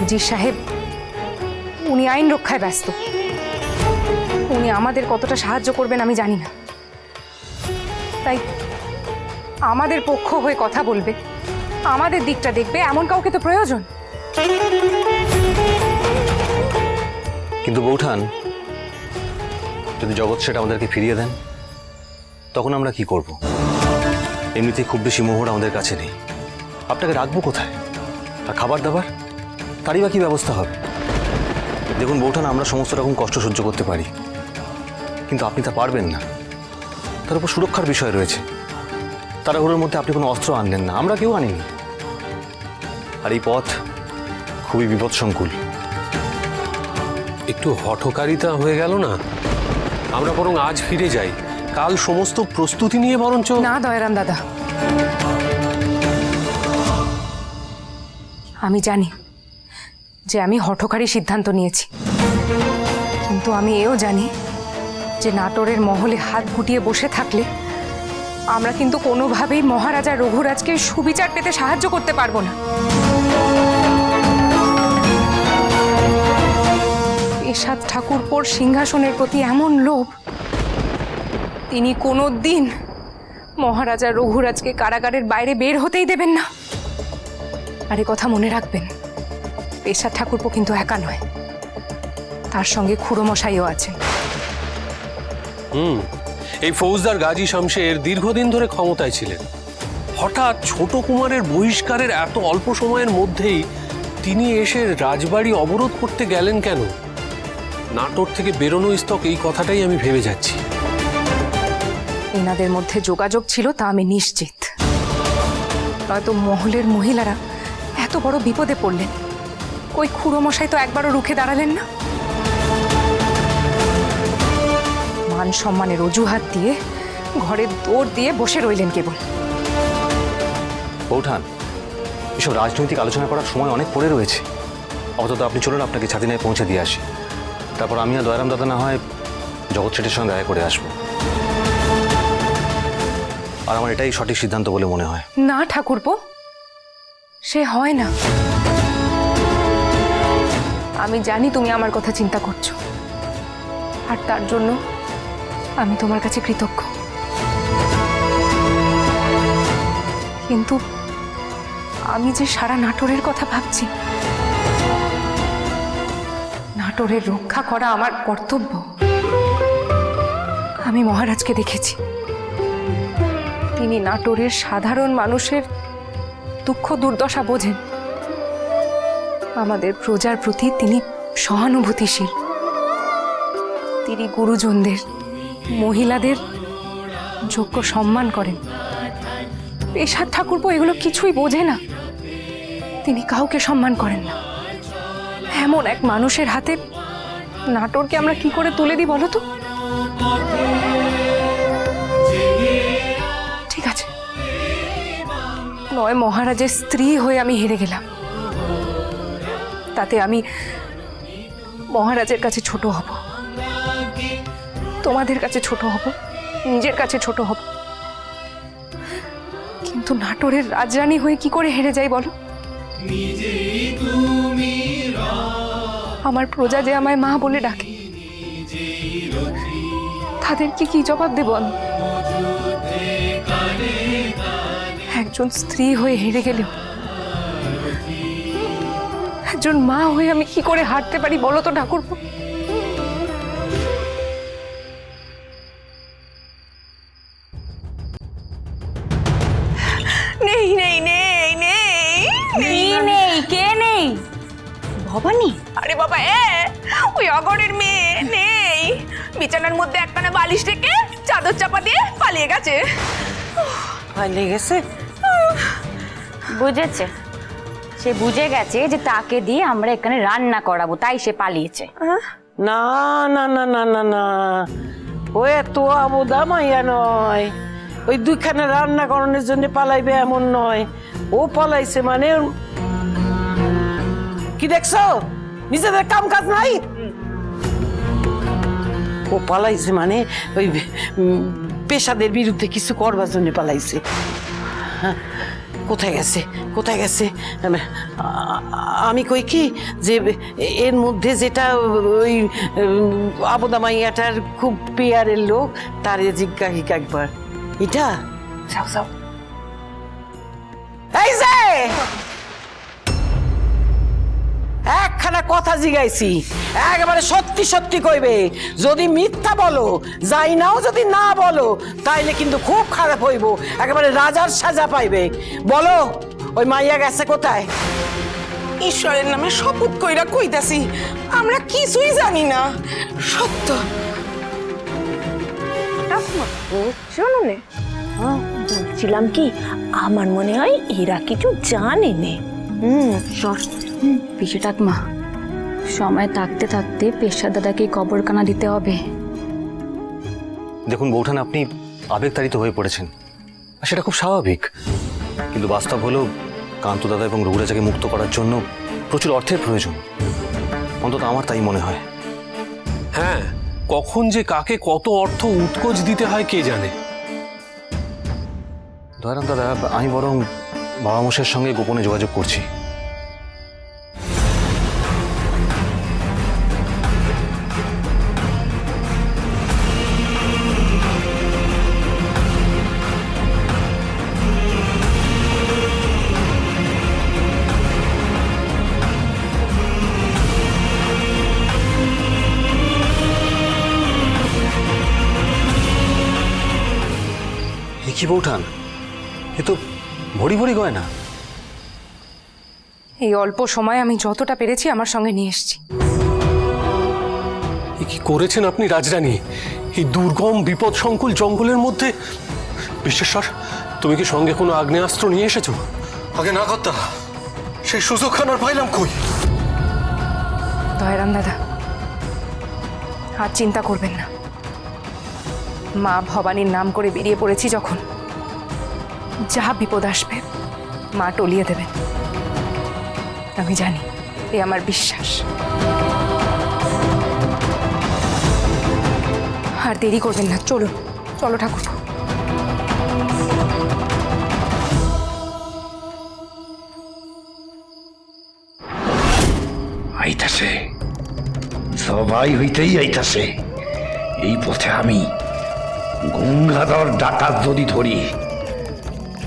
জি সাহেব উনি আইন রক্ষায় ব্যস্ত। উনি আমাদের কতটা সাহায্য করবেন আমি জানি না, তাই আমাদের পক্ষ হয়ে কথা বলবে, আমাদের দিকটা দেখবে এমন কাউকে তো প্রয়োজন। কিন্তু বৌঠান, যদি জগৎ সেটা আমাদেরকে ফিরিয়ে দেন তখন আমরা কি করব? এমনিতেই খুব বেশি মোহর আমাদের কাছে নেই, আপনাকে রাখবো কোথায়? আর খাবার দাবার তারই বা কি ব্যবস্থা হবে? দেখুন বৌঠান, আমরা সমস্ত রকম কষ্ট সহ্য করতে পারি, কিন্তু আপনি তা পারবেন না। তার উপর সুরক্ষার বিষয় রয়েছে। তাড়াহুড়োর মধ্যে আপনি কোনো অস্ত্র আনলেন না, আমরা কেউ আনিনি। আর এই পথ খুবই বিপদসংকুল। একটু হঠকারিতা হয়ে গেল না? আমরা বরং আজ ফিরে যাই, কাল সমস্ত প্রস্তুতি নিয়ে বরঞ্চ। না দয়ারাম দাদা, আমি জানি যে আমি হঠকারী সিদ্ধান্ত নিয়েছি, কিন্তু আমি এও জানি যে নাটোরের মহলে হাত গুটিয়ে বসে থাকলে আমরা কিন্তু কোনোভাবেই মহারাজা রঘুরাজকে সুবিচার পেতে সাহায্য করতে পারবো না। এসাদ ঠাকুরপোর সিংহাসনের প্রতি এমন লোভ, তিনি কোনোদিন মহারাজা রঘুরাজকে কারাগারের বাইরে বের হতেই দেবেন না। আর এ কথা মনে রাখবেন, এসাদ ঠাকুরপো কিন্তু একা নয়, তার সঙ্গে খুড়োমশাইও আছেন। এই ফৌজদার গাজী শামশের দীর্ঘদিন ধরে ক্ষমতায় ছিলেন। হঠাৎ ছোট কুমারের বহিষ্কারের এত অল্প সময়ের মধ্যেই তিনি এসে রাজবাড়ি অবরোধ করতে গেলেন কেন? নাটোর থেকে বেরোনো স্তক, এই কথাটাই আমি ভেবে যাচ্ছি। এনাদের মধ্যে যোগাযোগ ছিল তা আমি নিশ্চিত, নয়তো মহলের মহিলারা এত বড় বিপদে পড়লেন। ওই খুড়োমশাই তো একবারও রুখে দাঁড়ালেন না। মান সম্মানের অজুহাত দিয়ে ঘরের দৌড় দিয়ে বসে রইলেন কেবল। বৌঠান, এসব রাজনৈতিক আলোচনা করার সময় অনেক পড়ে রয়েছে। অন্তত আপনি চলুন, আপনাকে ছাতিনায় পৌঁছে দিয়ে আসি। তারপর আমি আর দয়ারাম দাদা না হয় জগৎ শেঠের সঙ্গে দেখা করে আসবো। আর আমার এটাই সঠিক সিদ্ধান্ত বলে মনে হয়। না ঠাকুরপো, সে হয় না। আমি জানি তুমি আমার কথা চিন্তা করছো, আর তার জন্য আমি তোমার কাছে কৃতজ্ঞ। কিন্তু আমি যে সারা নাটোরের কথা ভাবছি, নাটোরের রক্ষা করা আমার কর্তব্য। আমি মহারাজকে দেখেছি, তিনি নাটোরের সাধারণ মানুষের দুঃখ দুর্দশা বোঝেন। আমাদের প্রজার প্রতি তিনি সহানুভূতিশীল। তিনি গুরুজনদের, মহিলাদের যোগ্য সম্মান করেন। এসাদ ঠাকুরপো এগুলো কিছুই বোঝে না, তিনি কাউকে সম্মান করেন না। এমন এক মানুষের হাতে নাটোরকে আমরা কি করে তুলে দিই বলো তো? ঠিক আছে, নয় মহারাজের স্ত্রী হয়ে আমি হেরে গেলাম, তাতে আমি মহারাজের কাছে ছোট হব, তোমাদের কাছে ছোট হব, নিজের কাছে ছোট হব। কিন্তু নাটোরের রাজরানী হয়ে কি করে হেরে যাই বলো? আমার প্রজা যে আমায় মা বলে ডাকে, তাদেরকে কি জবাব দেব আমি? একজন স্ত্রী হয়ে হেরে গেলেও একজন মা হয়ে আমি কি করে হারতে পারি বলো তো ঠাকুরপো? নেই নেই নেই নেই নেই, কে নেই? ভবানী? আরে বাবা, ওই অগরের মেয়ে নেই। বিছানার মধ্যে একখানা বালিশ রেখে চাদর চাপা দিয়ে পালিয়ে গেছে। পালিয়ে গেছে? বুঝেছে, সে বুঝে গেছে যে তাকে দিয়ে আমরা এখানে রান্না করাবো, তাই সে পালিয়েছে। না না না না না না, ও এত আবুদা মাইয়া নয়। ওই দুইখানে রান্না করানোর জন্য পালাইবে এমন নয়। ও পালাইছে মানে কি দেখছো? নিজেদের কাম কাজ নাই। ও পালাইছে মানে ওই পেশাদের বিরুদ্ধে কিছু করবার জন্য পালাইছে। কোথায় গেছে কোথায় গেছে? আমি কই কি যে এর মধ্যে যেটা ওই আবুদা মাইয়াটার খুব পেয়ারের লোক, তারে জিজ্ঞাসা একবার। এটা যাও যাও। এই যে একখানা কথা জিগাইছি, একেবারে সত্যি সত্যি কইবে। যদি মিথ্যা বলো, যাই নাও যদি না বলো, তাইলে কিন্তু খুব খারাপ হইব, একেবারে রাজার সাজা পাইবে। বলো, ওই মাইয়া গেছে কোথায়? ঈশ্বরের নামে শপথ কইরা কইতাছি, আমরা কিছুই জানি না। সত্য। শোনো নে, বলছিলাম কি, আমার মনে হয় এরা কিছু জানে নে। পিসি ঠাকমা, সময় থাকতে থাকতে পেশা দাদাকে কবরখানা দিতে হবে। দেখুন বৌঠান, আপনি আবেগতাড়িত হয়ে পড়েছেন, আর সেটা খুব স্বাভাবিক। কিন্তু বাস্তব হলো কান্ত দাদা এবং রঘুরাজাকে মুক্ত করার জন্য প্রচুর অর্থের প্রয়োজন, অন্তত আমার তাই মনে হয়। হ্যাঁ, কখন যে কাকে কত অর্থ উৎকোচ দিতে হয় কে জানে। দয়ারাম দাদা, আমি বরং বাবা মশাইয়ের সঙ্গে গোপনে যোগাযোগ করছি। কি বৌঠান, এ তো ভরি ভরি গয়না। এই অল্প সময়ে আমি যতটা পেরেছি আমার সঙ্গে নিয়ে এসেছি। এ কি করেছেন আপনি রাজরানী, এই দুর্গম বিপদ সংকুল জঙ্গলের মধ্যে? বিশ্বেশ্বর, তুমি কি সঙ্গে কোনো আগ্নেয়াস্ত্র নিয়ে এসেছো? আগে না কর্তা, সেই সুযোগ খানার পাইলাম কই? দয়ারাম দাদা, আর চিন্তা করবেন না। মা ভবানীর নাম করে বেরিয়ে পড়েছি যখন, যা বিপদ আসবে মা টলিয়ে দেবেন। আমি জানি, এ আমার বিশ্বাস। আর দেরি করবেন না, চলুন, চলো ঠাকুর। আইতাছে, সবাই হইতেই আইতাছে। এই পথে আমি গঙ্গাধর ডাকাত যদি ধরি,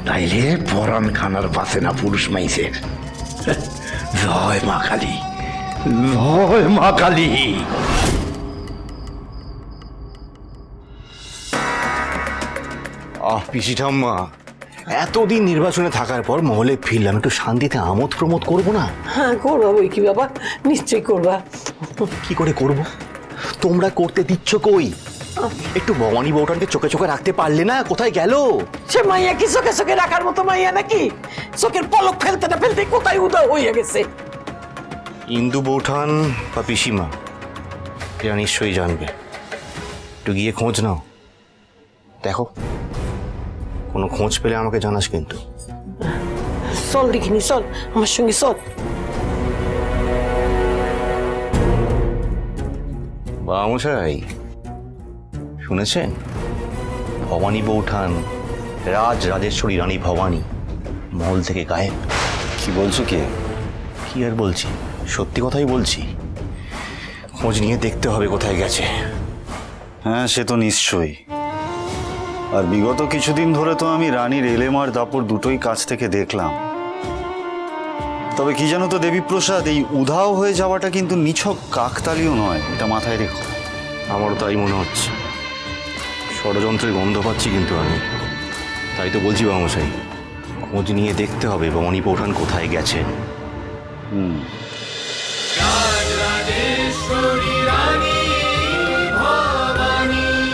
তাইলে পরাণ খানার বাসে না পুরুষ মাইসের। জয় মা কালী, জয় মা কালী। পিসি ঠাম্মা, এতদিন নির্বাচনে থাকার পর মহলে ফিরলাম, একটু শান্তিতে আমোদ প্রমোদ করবো না? হ্যাঁ করবা, বই কি বাবা, নিশ্চয়ই করবা। কি করে করব? তোমরা করতে দিচ্ছ কই? একটু ভবানী বৌঠানকে চোখে চোখে রাখতে পারলে না? কোথায় গেল সে মাইয়া? কি চোখে চোখে রাখার মতো মাইয়া নাকি? চোখের পলক ফেলতে না ফেলতে কোথায় উদয় হয়ে গেছে। ইন্দু বৌঠান বা পিসিমা এরা নিশ্চয়ই জানবে। একটু গিয়ে খোঁজ নাও, দেখো কোনো খোঁজ পেলে আমাকে জানাস কিন্তু। চল দেখিনি, চল আমার সঙ্গে চল। বামশাই, শুনেছেন? ভবানী বৌঠান, রাজরাজেশ্বরী রানী ভবানী মহল থেকে গায়েব। কি বলছো? কি আর বলছি, সত্যি কথাই বলছি। খোঁজ নিয়ে দেখতে হবে কোথায় গেছে। হ্যাঁ, সে তো নিশ্চয়ই। আর বিগত কিছুদিন ধরে তো আমি রানীর এলেমার দাপট দুটোই কাছ থেকে দেখলাম। তবে কি জানো তো দেবীপ্রসাদ, এই উধাও হয়ে যাওয়াটা কিন্তু নিছক কাকতালীয় নয়, এটা মাথায় রেখো। আমারও তাই মনে হচ্ছে, ষড়যন্ত্রের গন্ধ পাচ্ছি কিন্তু আমি। তাই তো বলছি বামশাই, খোঁজ নিয়ে দেখতে হবে ভবানী বৌঠান কোথায় গেছেন।